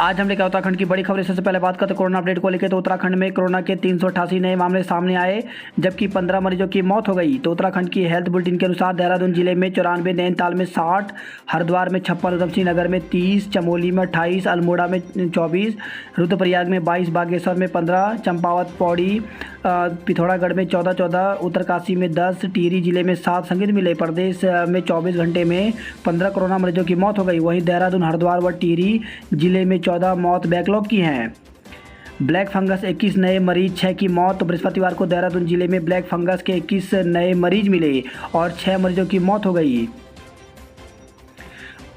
आज हम लेकर उत्तराखंड की बड़ी खबर। सबसे पहले बात करते हैं कोरोना अपडेट को लेकर। तो उत्तराखंड में कोरोना के 388 नए मामले सामने आए, जबकि 15 मरीजों की मौत हो गई। तो उत्तराखंड की हेल्थ बुलेटिन के अनुसार देहरादून जिले में 94, नैनीताल में 60, हरिद्वार में 56, उधमसिंह नगर में 30, चमोली में 28, अल्मोड़ा में 24, रुद्रप्रयाग में 22, बागेश्वर में 15, चंपावत, पौड़ी, पिथौरागढ़ में 14, उत्तरकाशी में 10, टिहरी जिले में 7 संक्रमित मिले। प्रदेश में 24 घंटे में 15 कोरोना मरीजों की मौत हो गई। वहीं देहरादून, हरिद्वार व टिहरी जिले में 14 मौत बैकलॉग की हैं। ब्लैक फंगस 21 नए मरीज, 6 की मौत। तो बृहस्पतिवार को देहरादून जिले में ब्लैक फंगस के 21 नए मरीज मिले और 6 मरीजों की मौत हो गई।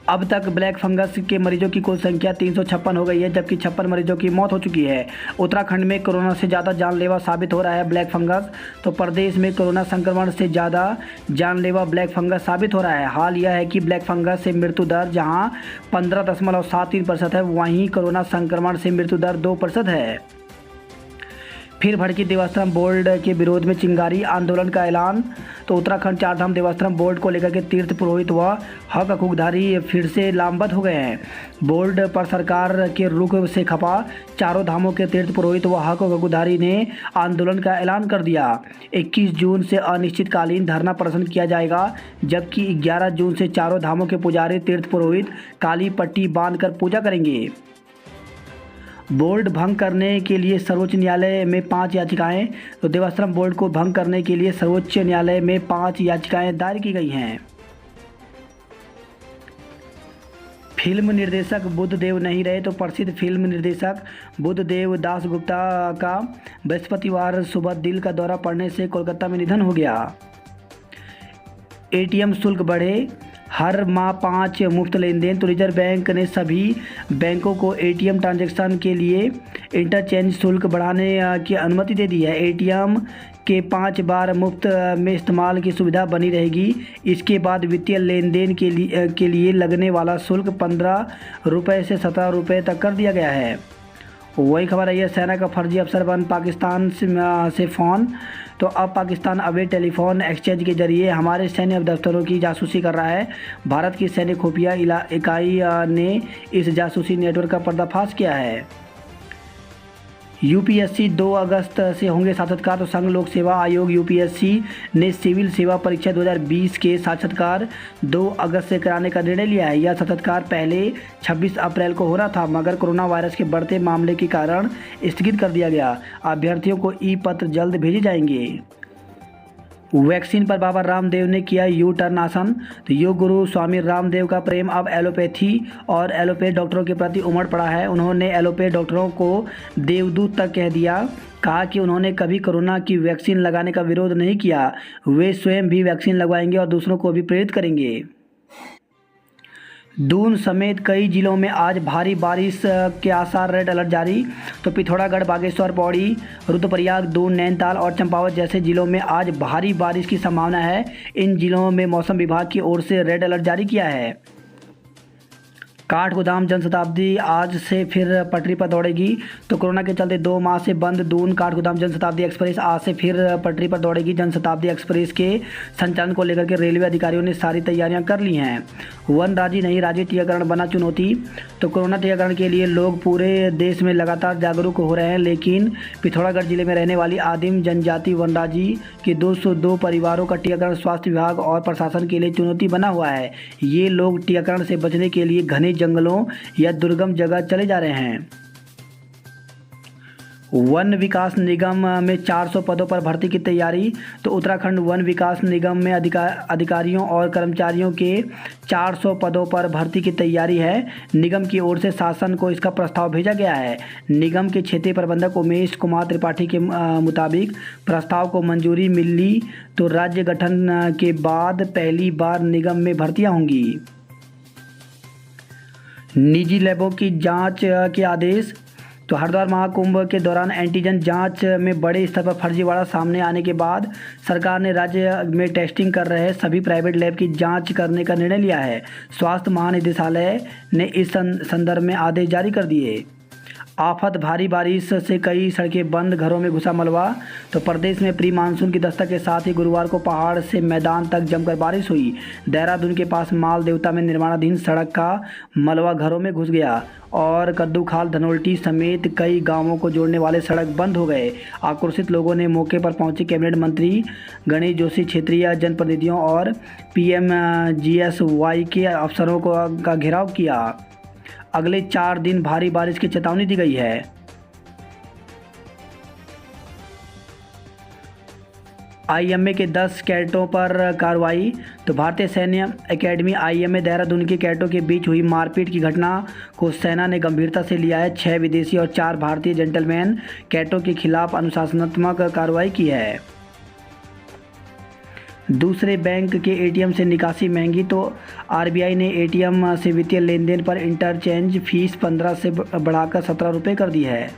अब तक ब्लैक फंगस के मरीजों की कुल संख्या 356 हो गई है, जबकि 56 मरीजों की मौत हो चुकी है। उत्तराखंड में कोरोना से ज़्यादा जानलेवा साबित हो रहा है ब्लैक फंगस। तो प्रदेश में कोरोना संक्रमण से ज़्यादा जानलेवा ब्लैक फंगस साबित हो रहा है। हाल यह है कि ब्लैक फंगस से मृत्यु दर जहां 15.73% है, वहीं कोरोना संक्रमण से मृत्यु दर 2% है। फिर भड़की देवाश्रम बोर्ड के विरोध में चिंगारी आंदोलन का ऐलान। तो उत्तराखंड चारधाम देवाश्रम बोर्ड को लेकर के तीर्थ पुरोहित व हक हकूकधारी फिर से लामबंद हो गए हैं। बोर्ड पर सरकार के रुख से खपा चारों धामों के तीर्थ पुरोहित व हक हकूकधारी ने आंदोलन का ऐलान कर दिया। 21 जून से अनिश्चितकालीन धरना प्रदर्शन किया जाएगा, जबकि 11 जून से चारों धामों के पुजारी तीर्थ पुरोहित काली पट्टी बांधकर पूजा करेंगे। बोर्ड भंग करने के लिए सर्वोच्च न्यायालय में 5 याचिकाएं। तो देवाश्रम बोर्ड को भंग करने के लिए सर्वोच्च न्यायालय में 5 याचिकाएं दायर की गई हैं। फिल्म निर्देशक बुद्धदेव नहीं रहे। तो प्रसिद्ध फिल्म निर्देशक बुद्धदेव दास गुप्ता का बृहस्पतिवार सुबह दिल का दौरा पड़ने से कोलकाता में निधन हो गया। एटीएम शुल्क बढ़े, हर माह 5 मुफ्त लेन देन। तो रिजर्व बैंक ने सभी बैंकों को एटीएम ट्रांजैक्शन के लिए इंटरचेंज शुल्क बढ़ाने की अनुमति दे दी है। एटीएम के 5 बार मुफ्त में इस्तेमाल की सुविधा बनी रहेगी। इसके बाद वित्तीय लेन देन के लिए लगने वाला शुल्क 15 रुपये से 17 रुपये तक कर दिया गया है। वही खबर आई है, सेना का फर्जी अफसर बन पाकिस्तान से फ़ोन। तो अब पाकिस्तान अवैध टेलीफोन एक्सचेंज के जरिए हमारे सैन्य दफ्तरों की जासूसी कर रहा है। भारत की सैन्य खुफिया इकाई ने इस जासूसी नेटवर्क का पर्दाफाश किया है। यूपीएससी 2 अगस्त से होंगे साक्षात्कार। तो संघ लोक सेवा आयोग यूपीएससी ने सिविल सेवा परीक्षा 2020 के साक्षात्कार 2 अगस्त से कराने का निर्णय लिया है। यह साक्षात्कार पहले 26 अप्रैल को हो रहा था, मगर कोरोना वायरस के बढ़ते मामले के कारण स्थगित कर दिया गया। अभ्यर्थियों को ई पत्र जल्द भेजे जाएंगे। वैक्सीन पर बाबा रामदेव ने किया यू टर्न आसन। तो योग गुरु स्वामी रामदेव का प्रेम अब एलोपैथी और एलोपैथ डॉक्टरों के प्रति उमड़ पड़ा है। उन्होंने एलोपैथ डॉक्टरों को देवदूत तक कह दिया। कहा कि उन्होंने कभी कोरोना की वैक्सीन लगाने का विरोध नहीं किया। वे स्वयं भी वैक्सीन लगवाएंगे और दूसरों को भी प्रेरित करेंगे। दून समेत कई जिलों में आज भारी बारिश के आसार, रेड अलर्ट जारी। तो पिथौरागढ़, बागेश्वर, पौड़ी, रुद्रप्रयाग, दून, नैनीताल और चंपावत जैसे जिलों में आज भारी बारिश की संभावना है। इन जिलों में मौसम विभाग की ओर से रेड अलर्ट जारी किया है। काठगोदाम जनशताब्दी आज से फिर पटरी पर दौड़ेगी। तो कोरोना के चलते 2 माह से बंद दून काठगोदाम जनशताब्दी एक्सप्रेस आज से फिर पटरी पर दौड़ेगी। जनशताब्दी एक्सप्रेस के संचालन को लेकर के रेलवे अधिकारियों ने सारी तैयारियां कर ली हैं। वन राजी नहीं राजी टीकाकरण बना चुनौती। तो कोरोना टीकाकरण के लिए लोग पूरे देश में लगातार जागरूक हो रहे हैं, लेकिन पिथौरागढ़ जिले में रहने वाली आदिम जनजाति वनराजी के 202 परिवारों का टीकाकरण स्वास्थ्य विभाग और प्रशासन के लिए चुनौती बना हुआ है। ये लोग टीकाकरण से बचने के लिए घने जंगलों या दुर्गम जगह चले जा रहे हैं। वन विकास निगम में 400 पदों पर भर्ती की तैयारी। तो उत्तराखंड वन विकास निगम में अधिकारियों और कर्मचारियों के 400 पदों पर भर्ती की तैयारी है। निगम की ओर से शासन को इसका प्रस्ताव भेजा गया है। निगम के क्षेत्रीय प्रबंधक उमेश कुमार त्रिपाठी के मुताबिक प्रस्ताव को मंजूरी मिली तो राज्य गठन के बाद पहली बार निगम में भर्तियां होंगी। निजी लैबों की जांच के आदेश। तो हरिद्वार महाकुंभ के दौरान एंटीजन जांच में बड़े स्तर पर फर्जीवाड़ा सामने आने के बाद सरकार ने राज्य में टेस्टिंग कर रहे सभी प्राइवेट लैब की जांच करने का निर्णय लिया है। स्वास्थ्य महानिदेशालय ने इस संदर्भ में आदेश जारी कर दिए। आफत, भारी बारिश से कई सड़कें बंद, घरों में घुसा मलबा। तो प्रदेश में प्री मानसून की दस्तक के साथ ही गुरुवार को पहाड़ से मैदान तक जमकर बारिश हुई। देहरादून के पास माल देवता में निर्माणाधीन सड़क का मलबा घरों में घुस गया और कद्दूखाल, धनोल्टी समेत कई गांवों को जोड़ने वाले सड़क बंद हो गए। आक्रोशित लोगों ने मौके पर पहुंचे कैबिनेट मंत्री गणेश जोशी, क्षेत्रीय जनप्रतिनिधियों और पीएमजीएसवाई के अफसरों का घेराव किया। अगले 4 दिन भारी बारिश की चेतावनी दी गई है। आईएमए के 10 कैडेटों पर कार्रवाई। तो भारतीय सैन्य एकेडमी आईएमए देहरादून के कैडेटों के बीच हुई मारपीट की घटना को सेना ने गंभीरता से लिया है। 6 विदेशी और 4 भारतीय जेंटलमैन कैडेटों के खिलाफ अनुशासनात्मक कार्रवाई की है। दूसरे बैंक के एटीएम से निकासी महंगी। तो आरबीआई ने एटीएम से वित्तीय लेन देन पर इंटरचेंज फीस 15 से बढ़ाकर 17 रुपये कर दी है।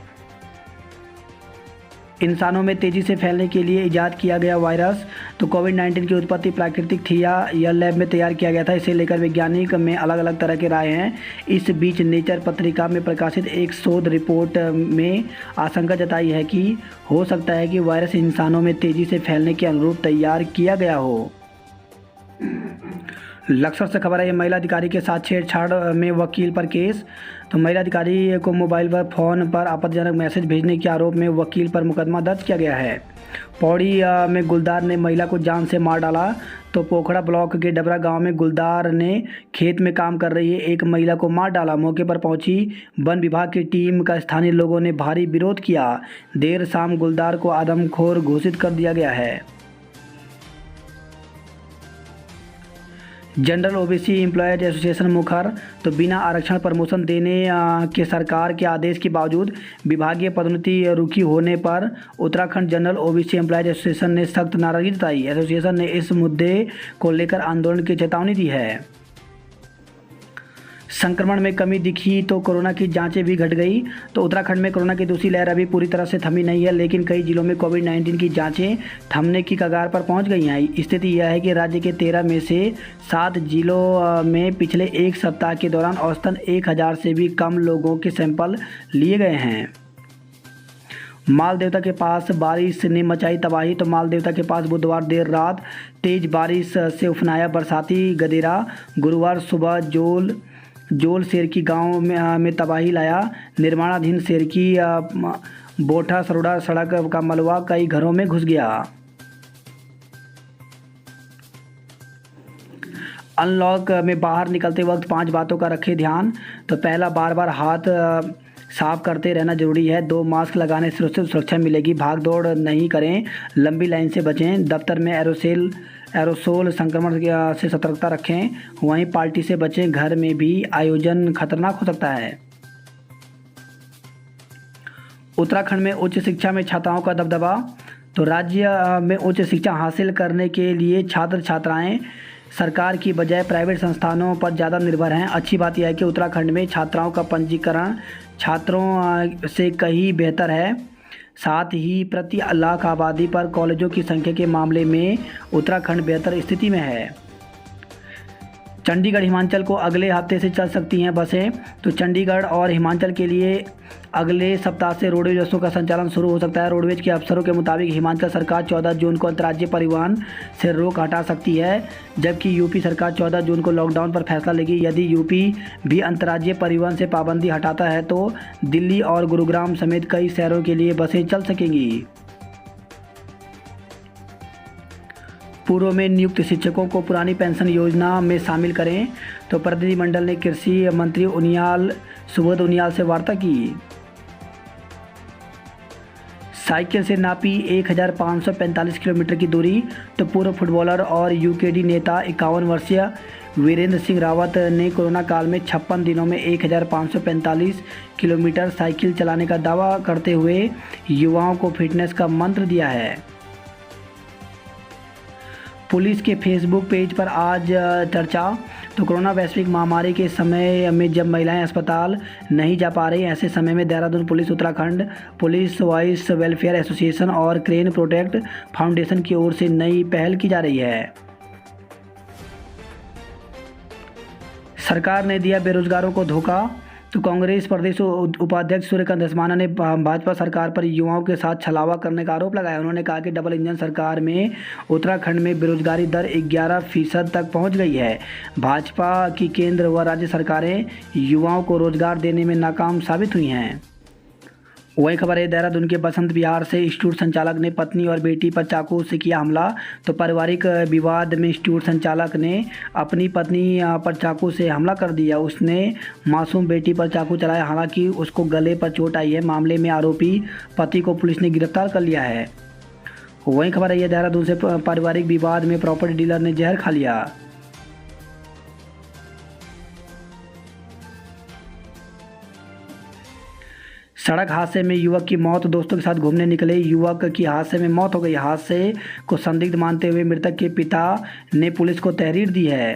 इंसानों में तेज़ी से फैलने के लिए इजाद किया गया वायरस। तो कोविड-19 की उत्पत्ति प्राकृतिक थी या यह लैब में तैयार किया गया था, इसे लेकर वैज्ञानिक में अलग अलग तरह के राय हैं। इस बीच नेचर पत्रिका में प्रकाशित एक शोध रिपोर्ट में आशंका जताई है कि हो सकता है कि वायरस इंसानों में तेज़ी से फैलने के अनुरूप तैयार किया गया हो। लक्सर से खबर है, महिला अधिकारी के साथ छेड़छाड़ में वकील पर केस। तो महिला अधिकारी को मोबाइल पर फ़ोन पर आपत्तिजनक मैसेज भेजने के आरोप में वकील पर मुकदमा दर्ज किया गया है। पौड़ी में गुलदार ने महिला को जान से मार डाला। तो पोखड़ा ब्लॉक के डबरा गांव में गुलदार ने खेत में काम कर रही एक महिला को मार डाला। मौके पर पहुंची वन विभाग की टीम का स्थानीय लोगों ने भारी विरोध किया। देर शाम गुलदार को आदमखोर घोषित कर दिया गया है। जनरल ओबीसी एम्प्लॉयज एसोसिएशन मुखर। तो बिना आरक्षण प्रमोशन देने के सरकार के आदेश के बावजूद विभागीय पदोन्नति रुकी होने पर Uttarakhand general OBC employees association ने सख्त नाराजगी जताई। एसोसिएशन ने इस मुद्दे को लेकर आंदोलन की चेतावनी दी है। संक्रमण में कमी दिखी तो कोरोना की जांचें भी घट गई। तो उत्तराखंड में कोरोना की दूसरी लहर अभी पूरी तरह से थमी नहीं है, लेकिन कई जिलों में कोविड-19 की जांचें थमने की कगार पर पहुंच गई हैं। स्थिति यह है कि राज्य के 13 में से 7 जिलों में पिछले एक सप्ताह के दौरान औसतन 1000 से भी कम लोगों के सैंपल लिए गए हैं। माल देवता के पास बारिश ने मचाई तबाही। तो माल देवता के पास बुधवार देर रात तेज बारिश से उफनाया बरसाती गदेरा गुरुवार सुबह जोल सेरकी गांव में तबाही लाया। निर्माणाधीन सेरकी बोठा सरोड़ा सड़क का मलबा कई घरों में घुस गया। अनलॉक में बाहर निकलते वक्त 5 बातों का रखें ध्यान। तो पहला, बार बार हाथ साफ करते रहना जरूरी है। 2, मास्क लगाने से सुरक्षा मिलेगी। भाग दौड़ नहीं करें, लंबी लाइन से बचें। दफ्तर में एरोसोल संक्रमण से सतर्कता रखें। वहीं पार्टी से बचें। घर में भी आयोजन खतरनाक हो सकता है। उत्तराखंड में उच्च शिक्षा में छात्राओं का दबदबा। तो राज्य में उच्च शिक्षा हासिल करने के लिए छात्र छात्राएं सरकार की बजाय प्राइवेट संस्थानों पर ज़्यादा निर्भर हैं। अच्छी बात यह है कि उत्तराखंड में छात्राओं का पंजीकरण छात्रों से कहीं बेहतर है। साथ ही प्रति लाख आबादी पर कॉलेजों की संख्या के मामले में उत्तराखंड बेहतर स्थिति में है। चंडीगढ़ हिमाचल को अगले हफ्ते से चल सकती हैं बसें। तो चंडीगढ़ और हिमाचल के लिए अगले सप्ताह से रोडवेज बसों का संचालन शुरू हो सकता है। रोडवेज के अफसरों के मुताबिक हिमाचल सरकार 14 जून को अंतर्राज्यीय परिवहन से रोक हटा सकती है, जबकि यूपी सरकार 14 जून को लॉकडाउन पर फैसला लेगी। यदि यूपी भी अंतर्राज्यीय परिवहन से पाबंदी हटाता है तो दिल्ली और गुरुग्राम समेत कई शहरों के लिए बसें चल सकेंगी। पूर्व में नियुक्त शिक्षकों को पुरानी पेंशन योजना में शामिल करें। तो प्रतिनिधिमंडल ने कृषि मंत्री सुबोध उनियाल से वार्ता की। साइकिल से नापी 1545 किलोमीटर की दूरी। तो पूर्व फुटबॉलर और यूकेडी नेता 51 वर्षीय वीरेंद्र सिंह रावत ने कोरोना काल में 56 दिनों में 1545 किलोमीटर साइकिल चलाने का दावा करते हुए युवाओं को फिटनेस का मंत्र दिया है। पुलिस के फेसबुक पेज पर आज चर्चा। तो कोरोना वैश्विक महामारी के समय में जब महिलाएं अस्पताल नहीं जा पा रही, ऐसे समय में Dehradun police, Uttarakhand police voice welfare association और क्रेन प्रोटेक्ट फाउंडेशन की ओर से नई पहल की जा रही है। सरकार ने दिया बेरोजगारों को धोखा। तो कांग्रेस प्रदेश उपाध्यक्ष सूर्यकांत धस्माना ने भाजपा सरकार पर युवाओं के साथ छलावा करने का आरोप लगाया। उन्होंने कहा कि डबल इंजन सरकार में उत्तराखंड में बेरोजगारी दर 11% तक पहुंच गई है। भाजपा की केंद्र व राज्य सरकारें युवाओं को रोजगार देने में नाकाम साबित हुई हैं। वही खबर है, देहरादून के बसंत विहार से इंस्टीट्यूट संचालक ने पत्नी और बेटी पर चाकू से किया हमला। तो पारिवारिक विवाद में इंस्टीट्यूट संचालक ने अपनी पत्नी पर चाकू से हमला कर दिया। उसने मासूम बेटी पर चाकू चलाया, हालांकि उसको गले पर चोट आई है। मामले में आरोपी पति को पुलिस ने गिरफ्तार कर लिया है। वही खबर है, देहरादून से पारिवारिक विवाद में प्रॉपर्टी डीलर ने जहर खा लिया। सड़क हादसे में युवक की मौत। दोस्तों के साथ घूमने निकले युवक की हादसे में मौत हो गई। हादसे को संदिग्ध मानते हुए मृतक के पिता ने पुलिस को तहरीर दी है।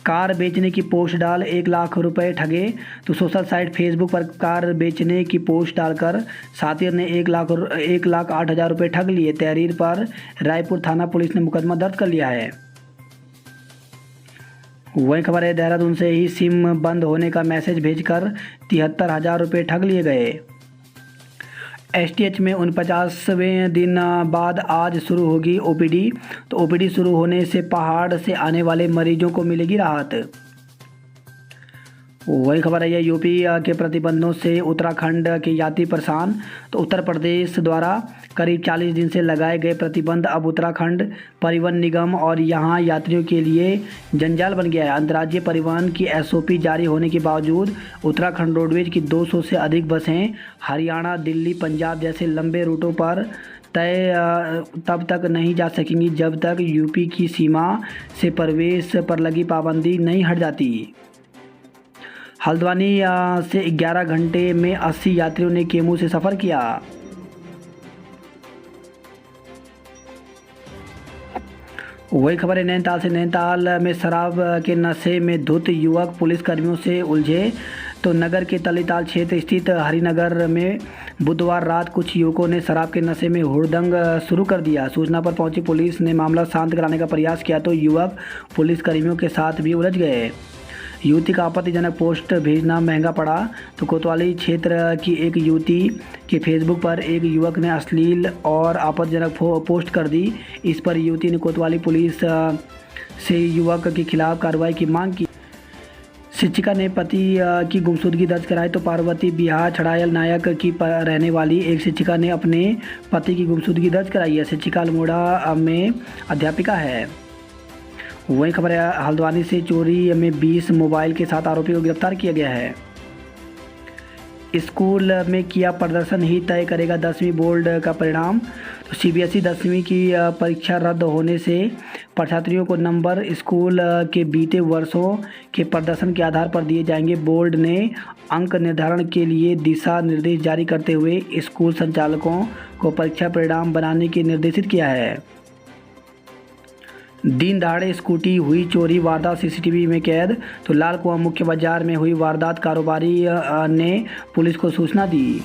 कार बेचने की पोस्ट डाल 1 लाख रुपए ठगे। तो सोशल साइट फेसबुक पर कार बेचने की पोस्ट डालकर सातिर ने 1,08,000 रुपये ठग लिए। तहरीर पर रायपुर थाना पुलिस ने मुकदमा दर्ज कर लिया है। वही खबर है, देहरादून से ही सिम बंद होने का मैसेज भेजकर 73,000 रुपये ठग लिए गए। एसटीएच में 49वें दिन बाद आज शुरू होगी ओपीडी। तो ओपीडी शुरू होने से पहाड़ से आने वाले मरीजों को मिलेगी राहत। वही खबर है, यूपी के प्रतिबंधों से उत्तराखंड के यात्री परेशान। तो उत्तर प्रदेश द्वारा करीब 40 दिन से लगाए गए प्रतिबंध अब उत्तराखंड परिवहन निगम और यहां यात्रियों के लिए जंजाल बन गया है। अंतर्राज्यीय परिवहन की एसओपी जारी होने के बावजूद उत्तराखंड रोडवेज की 200 से अधिक बसें हरियाणा, दिल्ली, पंजाब जैसे लंबे रूटों पर तय तब तक नहीं जा सकेंगी जब तक यूपी की सीमा से प्रवेश पर लगी पाबंदी नहीं हट जाती। हल्द्वानी से 11 घंटे में 80 यात्रियों ने केमू से सफ़र किया। वही खबर है, नैनीताल में शराब के नशे में धुत युवक पुलिसकर्मियों से उलझे। तो नगर के तलीताल क्षेत्र स्थित हरिनगर में बुधवार रात कुछ युवकों ने शराब के नशे में हुड़दंग शुरू कर दिया। सूचना पर पहुंची पुलिस ने मामला शांत कराने का प्रयास किया तो युवक पुलिसकर्मियों के साथ भी उलझ गए। युवती का आपत्तिजनक पोस्ट भेजना महंगा पड़ा। तो कोतवाली क्षेत्र की एक युवती के फेसबुक पर एक युवक ने अश्लील और आपत्तिजनक पोस्ट कर दी। इस पर युवती ने कोतवाली पुलिस से युवक के खिलाफ कार्रवाई की मांग की। शिक्षिका ने पति की गुमशुदगी दर्ज कराई। तो पार्वती बिहार छड़ायल नायक की रहने वाली एक शिक्षिका ने अपने पति की गुमशुदगी दर्ज कराई है। शिक्षिका अल्मोड़ा में अध्यापिका है। वही खबर है, हल्द्वानी से चोरी में 20 मोबाइल के साथ आरोपी को गिरफ्तार किया गया है। स्कूल में किया प्रदर्शन ही तय करेगा 10वीं बोर्ड का परिणाम। तो सीबीएसई 10वीं की परीक्षा रद्द होने से परीक्षार्थियों को नंबर स्कूल के बीते वर्षों के प्रदर्शन के आधार पर दिए जाएंगे। बोर्ड ने अंक निर्धारण के लिए दिशा निर्देश जारी करते हुए स्कूल संचालकों को परीक्षा परिणाम बनाने के निर्देशित किया है। दिन दहाड़े स्कूटी हुई चोरी, वारदात सीसीटीवी में कैद। तो लाल कुआं मुख्य बाजार में हुई वारदात, कारोबारी ने पुलिस को सूचना दी।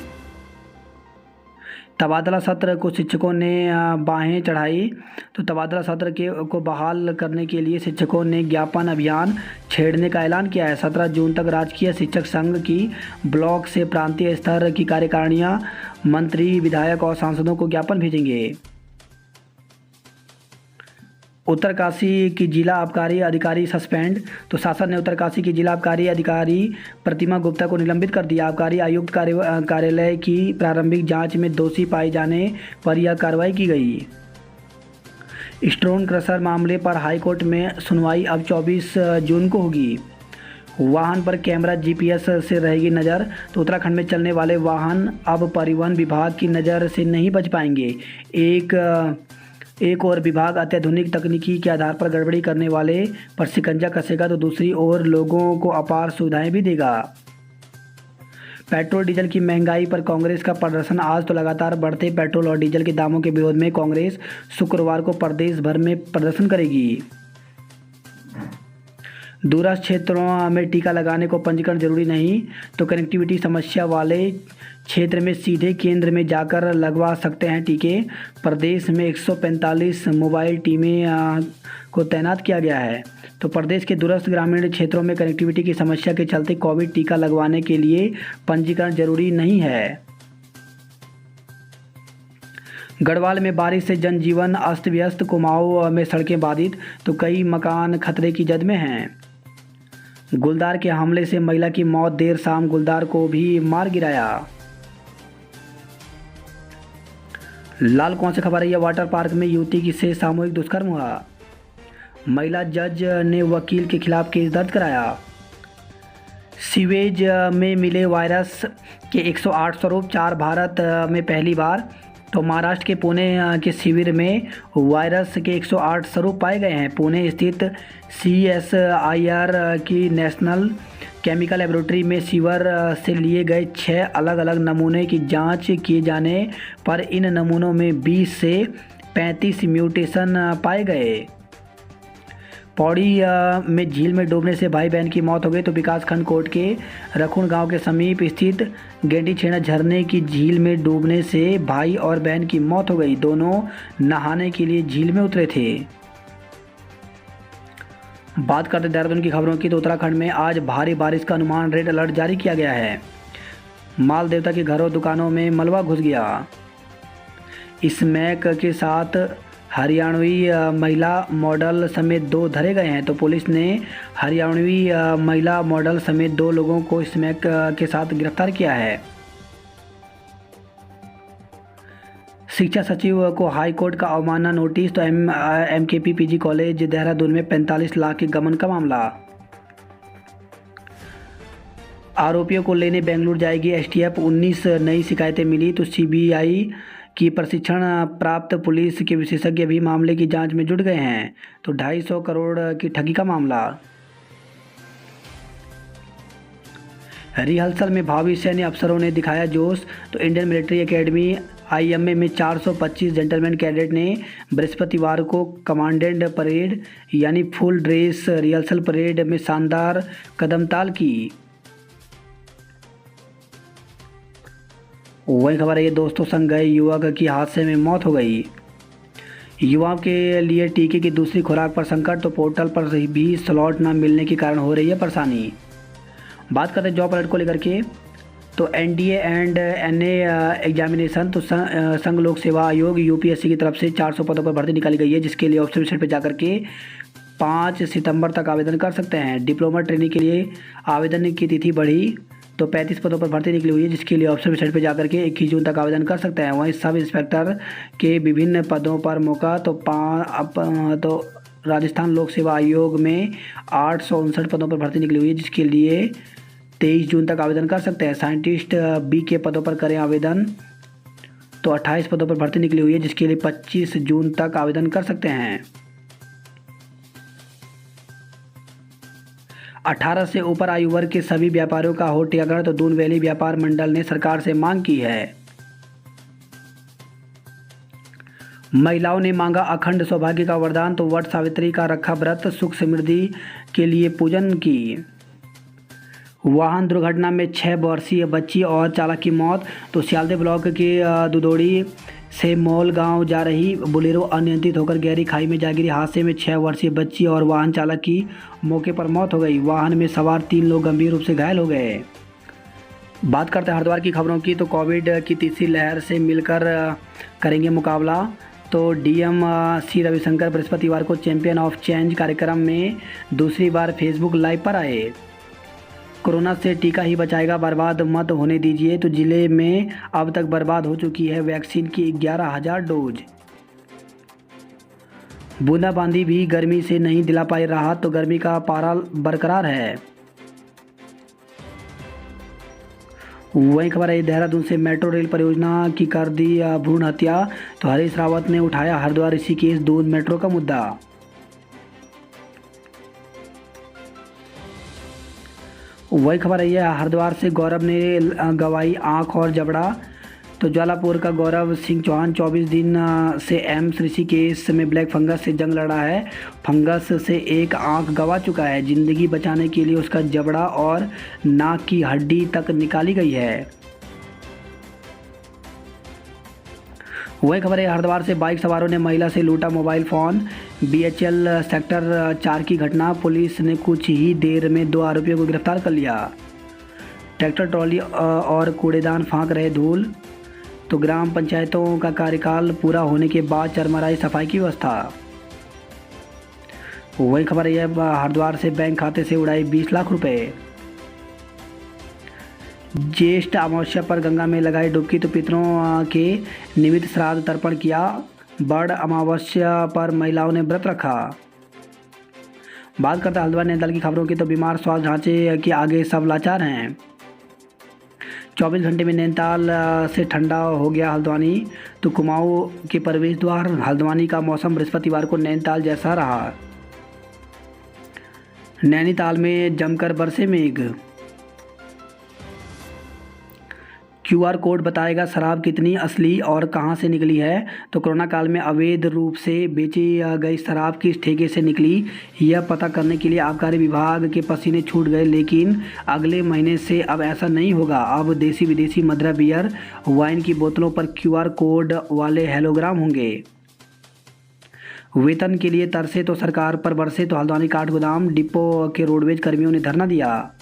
तबादला सत्र को शिक्षकों ने बाहें चढ़ाई। तो तबादला सत्र को बहाल करने के लिए शिक्षकों ने ज्ञापन अभियान छेड़ने का ऐलान किया है। 17 जून तक राजकीय शिक्षक संघ की ब्लॉक से प्रांतीय स्तर की कार्यकारिणियां मंत्री, विधायक और सांसदों को ज्ञापन भेजेंगे। उत्तरकाशी की जिला आबकारी अधिकारी सस्पेंड। तो शासन ने उत्तरकाशी की जिला आबकारी अधिकारी प्रतिमा गुप्ता को निलंबित कर दिया। आबकारी आयुक्त कार्यालय की प्रारंभिक जांच में दोषी पाए जाने पर यह कार्रवाई की गई। स्टोन क्रशर मामले पर हाईकोर्ट में सुनवाई अब 24 जून को होगी। वाहन पर कैमरा, जीपीएस से रहेगी नज़र। तो उत्तराखंड में चलने वाले वाहन अब परिवहन विभाग की नज़र से नहीं बच पाएंगे। एक और विभाग अत्याधुनिक तकनीकी के आधार पर गड़बड़ी करने वाले पर शिकंजा कसेगा तो दूसरी ओर लोगों को अपार सुविधाएं भी देगा। पेट्रोल डीजल की महंगाई पर कांग्रेस का प्रदर्शन आज। तो लगातार बढ़ते पेट्रोल और डीजल के दामों के विरोध में कांग्रेस शुक्रवार को प्रदेश भर में प्रदर्शन करेगी। दूरस्थ क्षेत्रों में टीका लगाने को पंजीकरण जरूरी नहीं, तो कनेक्टिविटी समस्या वाले क्षेत्र में सीधे केंद्र में जाकर लगवा सकते हैं टीके। प्रदेश में 145 मोबाइल टीमें को तैनात किया गया है। तो प्रदेश के दूरस्थ ग्रामीण क्षेत्रों में कनेक्टिविटी की समस्या के चलते कोविड टीका लगवाने के लिए पंजीकरण जरूरी नहीं है। गढ़वाल में बारिश से जनजीवन अस्त व्यस्त, कुमाऊं में सड़कें बाधित, तो कई मकान खतरे की जद में हैं। गुलदार के हमले से महिला की मौत, देर शाम गुलदार को भी मार गिराया। लाल कौन से खबर है? यह वाटर पार्क में युवती से सामूहिक दुष्कर्म हुआ। महिला जज ने वकील के खिलाफ केस दर्ज कराया। सीवेज में मिले वायरस के 108 स्वरूप, 4 भारत में पहली बार। तो महाराष्ट्र के पुणे के शिविर में वायरस के 108 स्वरूप पाए गए हैं। पुणे स्थित CSIR की नेशनल केमिकल लेबोरेटरी में शिविर से लिए गए 6 अलग अलग नमूने की जांच किए जाने पर इन नमूनों में 20 से 35 म्यूटेशन पाए गए। पौड़ी में झील में डूबने से भाई बहन की मौत हो गई। तो विकासखंड कोट के रखुण गांव के समीप स्थित गेंडी छेड़ा झरने की झील में डूबने से भाई और बहन की मौत हो गई। दोनों नहाने के लिए झील में उतरे थे। बात करते देहरादून की खबरों की, तो उत्तराखंड में आज भारी बारिश का अनुमान, रेड अलर्ट जारी किया गया है। माल देवता के घरों दुकानों में मलबा घुस गया। स्मैक के साथ हरियाणवी महिला मॉडल समेत 2 धरे गए हैं। तो पुलिस ने हरियाणवी महिला मॉडल समेत 2 लोगों को स्मैक के साथ गिरफ्तार किया है। शिक्षा सचिव को हाई कोर्ट का अवमानना नोटिस। तो MKP PG कॉलेज देहरादून में 45 लाख के गबन का मामला। आरोपियों को लेने बेंगलुरु जाएगी STF, 19 नई शिकायतें मिली। तो CBI की प्रशिक्षण प्राप्त पुलिस के विशेषज्ञ भी मामले की जांच में जुट गए हैं। तो 250 करोड़ की ठगी का मामला। रिहर्सल में भावी सैन्य अफसरों ने दिखाया जोश। तो इंडियन मिलिट्री एकेडमी IMA में 425 जेंटलमैन कैडेट ने बृहस्पतिवार को कमांडेंट परेड यानी फुल ड्रेस रिहर्सल परेड में शानदार कदमताल की। वही खबर है ये दोस्तों, संग गए युवक की हादसे में मौत हो गई। युवाओं के लिए टीके की दूसरी खुराक पर संकट। तो पोर्टल पर भी स्लॉट न मिलने के कारण हो रही है परेशानी। बात करते हैं जॉब अलर्ट को लेकर के, तो NDA एंड NA एग्जामिनेशन। तो संघ लोक सेवा आयोग UPSC की तरफ से 400 पदों पर भर्ती निकाली गई है, जिसके लिए ऑप्शन वेबसाइट पर जाकर के 5 सितंबर तक आवेदन कर सकते हैं। डिप्लोमा ट्रेनिंग के लिए आवेदन की तिथि बढ़ी। तो 35 पदों पर भर्ती निकली हुई है, जिसके लिए ऑप्शन वेबसाइट पर जाकर के 21 जून तक आवेदन कर सकते हैं। वहीं सब इंस्पेक्टर के विभिन्न पदों पर मौका। तो राजस्थान लोक सेवा आयोग में 859 पदों पर भर्ती निकली हुई है, जिसके लिए 23 जून तक आवेदन कर सकते हैं। साइंटिस्ट B के पदों पर करें आवेदन। तो 28 पदों पर भर्ती निकली हुई है, जिसके लिए 25 जून तक आवेदन कर सकते हैं। 18 से ऊपर आयु वर्ग के सभी व्यापारियों का हो टीकाकरण। तो दून वैली व्यापार मंडल ने सरकार से मांग की है। महिलाओं ने मांगा अखंड सौभाग्य का वरदान। तो वट सावित्री का रखा व्रत, सुख समृद्धि के लिए पूजन की। वाहन दुर्घटना में 6 वर्षीय बच्ची और चालक की मौत। तो सियालदह ब्लॉक के दुदोड़ी से मोल गांव जा रही बोलेरो अनियंत्रित होकर गहरी खाई में जा गिरी। हादसे में 6 वर्षीय बच्ची और वाहन चालक की मौके पर मौत हो गई। वाहन में सवार 3 लोग गंभीर रूप से घायल हो गए। बात करते हैं हरिद्वार की खबरों की, तो कोविड की तीसरी लहर से मिलकर करेंगे मुकाबला। तो DM C रविशंकर बृहस्पतिवार को चैंपियन ऑफ चेंज कार्यक्रम में दूसरी बार फेसबुक लाइव पर आए। कोरोना से टीका ही बचाएगा, बर्बाद मत होने दीजिए। तो जिले में अब तक बर्बाद हो चुकी है वैक्सीन की 11,000 डोज। बूंदाबांदी भी गर्मी से नहीं दिला पाई राहत। तो गर्मी का पारा बरकरार है। वही खबर है देहरादून से, मेट्रो रेल परियोजना की कर दी भ्रूण हत्या। तो हरीश रावत ने उठाया हरिद्वार ऋषिकेश दूध मेट्रो का मुद्दा। वही खबर है हरिद्वार से, गौरव ने गवाई आंख और जबड़ा। तो ज्वालापुर का गौरव सिंह चौहान 24 दिन से एम्स ऋषिकेश में ब्लैक फंगस से जंग लड़ा है। फंगस से एक आंख गंवा चुका है। ज़िंदगी बचाने के लिए उसका जबड़ा और नाक की हड्डी तक निकाली गई है। वही खबर है, हरिद्वार से बाइक सवारों ने महिला से लूटा मोबाइल फ़ोन। BHL सेक्टर 4 की घटना। पुलिस ने कुछ ही देर में 2 आरोपियों को गिरफ्तार कर लिया। ट्रैक्टर ट्रॉली और कूड़ेदान फांक रहे धूल। तो ग्राम पंचायतों का कार्यकाल पूरा होने के बाद चरमराई सफाई की व्यवस्था। वही खबर है, हरिद्वार से बैंक खाते से उड़ाई 20 लाख रुपए। ज्येष्ठ अमावस्या पर गंगा में लगाई डुबकी तो पितरों के निमित्त श्राद्ध तर्पण किया। बड़ अमावस्या पर महिलाओं ने व्रत रखा। बात करते हैं हल्द्वानी नैनीताल की खबरों की। तो बीमार स्वास्थ्य ढांचे के आगे सब लाचार हैं। 24 घंटे में नैनीताल से ठंडा हो गया हल्द्वानी। तो कुमाऊं के प्रवेश द्वार हल्द्वानी का मौसम बृहस्पतिवार को नैनीताल जैसा रहा। नैनीताल में जमकर बरसे मेघ। QR कोड बताएगा शराब कितनी असली और कहां से निकली है। तो कोरोना काल में अवैध रूप से बेची गई शराब किस ठेके से निकली, यह पता करने के लिए आबकारी विभाग के पसीने छूट गए। लेकिन अगले महीने से अब ऐसा नहीं होगा। अब देसी विदेशी मदिरा, बियर, वाइन की बोतलों पर QR कोड वाले हेलोग्राम होंगे। वेतन के लिए तरसे तो सरकार पर बरसे। तो हल्द्वानी काठगोदाम डिपो के रोडवेज कर्मियों ने धरना दिया।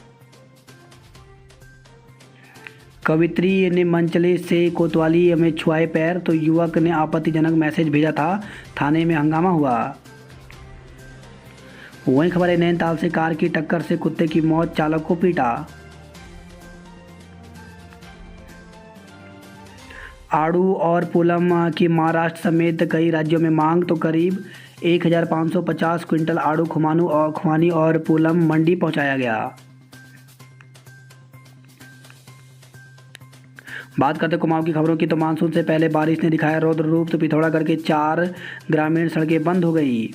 कवित्री ने मंचले से कोतवाली में छुआए पैर। तो युवक ने आपत्तिजनक मैसेज भेजा था। थाने में हंगामा हुआ। वहीं खबर है, नैनीताल से कार की टक्कर से कुत्ते की मौत, चालक को पीटा। आड़ू और पूलम की महाराष्ट्र समेत कई राज्यों में मांग। तो करीब 1550 क्विंटल आड़ू, खुमानी और पूलम मंडी पहुंचाया गया। बात करते कुमाऊं की खबरों की। तो मानसून से पहले बारिश ने दिखाया रौद्र रूप। तो पिथौरागढ़ के 4 ग्रामीण सड़कें बंद हो गई।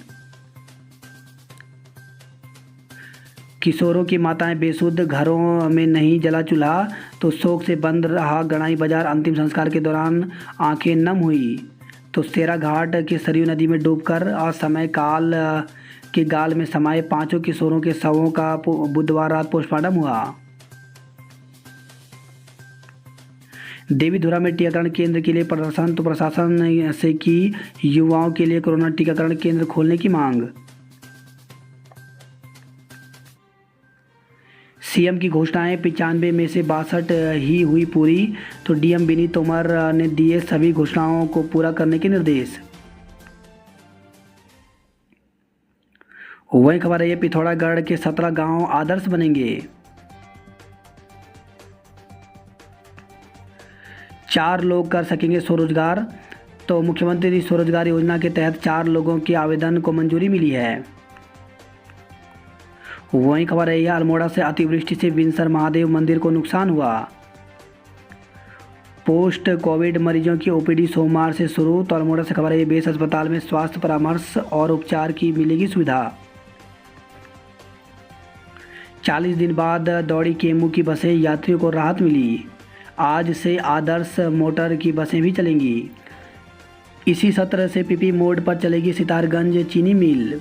किशोरों की माताएं बेसुध, घरों में नहीं जला चूल्हा। तो शोक से बंद रहा गणाई बाजार। अंतिम संस्कार के दौरान आंखें नम हुई। तो सेरा घाट के सरयू नदी में डूबकर असमय काल के गाल में समाये 5 किशोरों के शवों का बुधवार रात पोस्टमार्टम हुआ। देवीधुरा में टीकाकरण केंद्र के लिए प्रदर्शन। तो प्रशासन से की युवाओं के लिए कोरोना टीकाकरण केंद्र खोलने की मांग। सीएम की घोषणाएं 95 में से 62 ही हुई पूरी। तो डीएम विनीत तोमर ने दिए सभी घोषणाओं को पूरा करने के निर्देश। वही खबर है, पिथौरागढ़ के 17 गांव आदर्श बनेंगे। 4 लोग कर सकेंगे स्वरोजगार। तो मुख्यमंत्री स्वरोजगार योजना के तहत 4 लोगों के आवेदन को मंजूरी मिली है। वहीं खबर है, यह अल्मोड़ा से अतिवृष्टि से विंसर महादेव मंदिर को नुकसान हुआ। पोस्ट कोविड मरीजों की OPD सोमवार से शुरू। तो अल्मोड़ा से खबर है, बेस अस्पताल में स्वास्थ्य परामर्श और उपचार की मिलेगी सुविधा। 40 दिन बाद दौड़ी केमू की बसें, यात्रियों को राहत मिली। आज से आदर्श मोटर की बसें भी चलेंगी। इसी सत्र से PP मोड पर चलेगी सितारगंज चीनी मिल।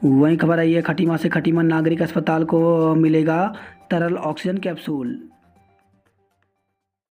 वहीं खबर आई है, खटीमा से खटीमा नागरिक अस्पताल को मिलेगा तरल ऑक्सीजन कैप्सूल।